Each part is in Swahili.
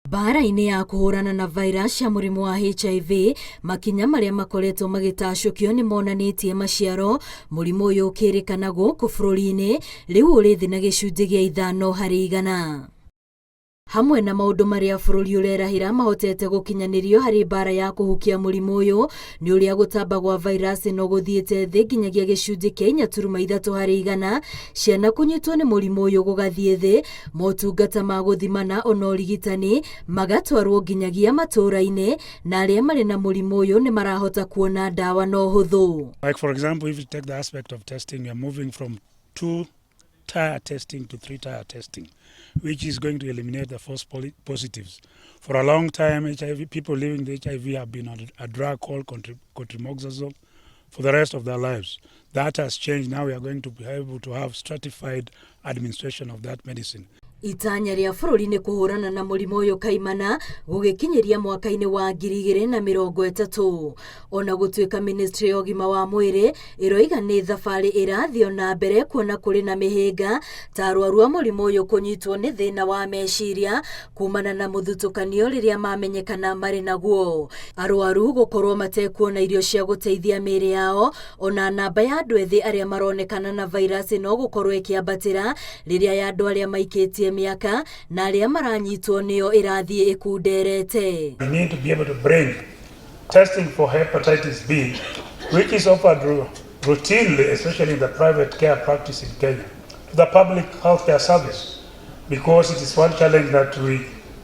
Mbaara-inĩ ya kũhũrana na virus ya mũrimũ wa HIV, makinya marĩa makoretwo magĩtacũkio nĩ monanĩtie maciaro. Mũrimũ ũyũ ũkĩrĩkana gũkũ bũrũri-inĩ rĩu ũrĩ thĩ na gĩcunjĩ gĩa 5%. Hamwe na maũndũ marĩa bũrũri ũrerahĩra mahotete gũkinyanĩrio harĩ mbara ya kũhukia mũrimũ ũyũ nĩ ũrĩa gũtamba gwa virus ĩno gũthiĩte thĩ nginyagia gĩcunjĩ kĩa 4.3%, ciana kũnyitwo nĩ mũrimũ ũyũ gũgathiĩ thĩ, motungata ma gũthimana ona ũrigitani magatwarwo nginyagia matũũra-inĩ, na arĩa marĩ na mũrimũ ũyũ nĩ marahota kuona ndawa na ũhũthũ. Like for example, if you take the aspect of testing, we are moving from 2-tier testing to 3-tier testing, which is going to eliminate the false positives. For a long time, people living with HIV have been on a drug called cotrimoxazole for the rest of their lives. That has changed. Now we are going to be able to have stratified administration of that medicine. Itanya rĩa bũrũri nĩ kũhũrana na mũrimũ ũyũ kaimana gũgĩkinyĩria mwaka-inĩ wa 2030. Ona gũtuĩka ministry ya ũgima wa mwĩrĩ ĩroiga nĩ thabarĩ ĩrathiĩ na mbere kuona kũrĩ na mĩhĩnga ta arwaru a mũrimũ ũyũ kũnyitwo nĩ thĩna wa meciria kumana na mũthutũkanio rĩrĩa mamenyekana marĩ naguo, arwaru gũkorwo matekuona irio cia gũteithia mĩĩrĩ yao, ona namba ya andũ ethĩ arĩa maronekana na virus ĩno gũkorwo ĩkĩambatĩra rĩrĩa ya andũ arĩa maikĩtie miaka na arĩa maranyitwo nĩyo ĩrathiĩ ĩkunderete. We need to be able to bring testing for hepatitis B, which is offered routinely, especially in the private care practice in Kenya, to the public healthcare service, because it is one challenge that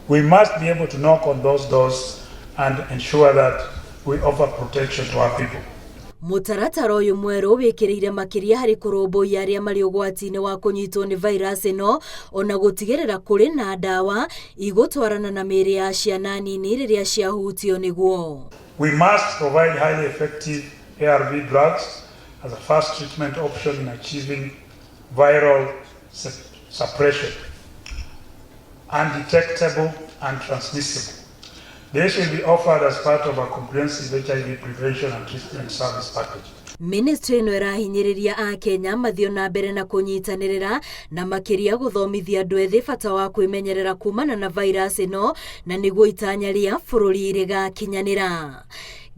we must be able to knock on those doors and ensure that we offer protection to our people. Mũtaratara ũyũ mwerũ wĩkĩrĩire makĩria harĩ kũrũmbũiya arĩa marĩ ũgwati-inĩ wa kũnyitwo nĩ virus ĩno, ona gũtigĩrĩra kũrĩ na ndawa igũtwarana na mĩĩrĩ ya ciana nini rĩrĩa ciahutio nĩguo. We must provide highly effective ARV drugs as a first treatment option in achieving viral suppression, undetectable and transmissible. This will be offered as part of a comprehensive HIV prevention and treatment service package. Ministry ĩno ĩrahinyĩrĩria a Kenya mathiĩ na mbere na kũnyitanĩrĩra na makĩria gũthomithia andũ ethĩ bata wa kwĩmenyerera kumana na virus ĩno, na nĩguo itanya rĩa bũrũri rĩgakinyanĩra.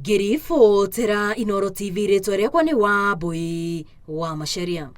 Ngĩribotera Inooro TV, rĩtwa rĩakwa nĩ Wambui wa Macharia.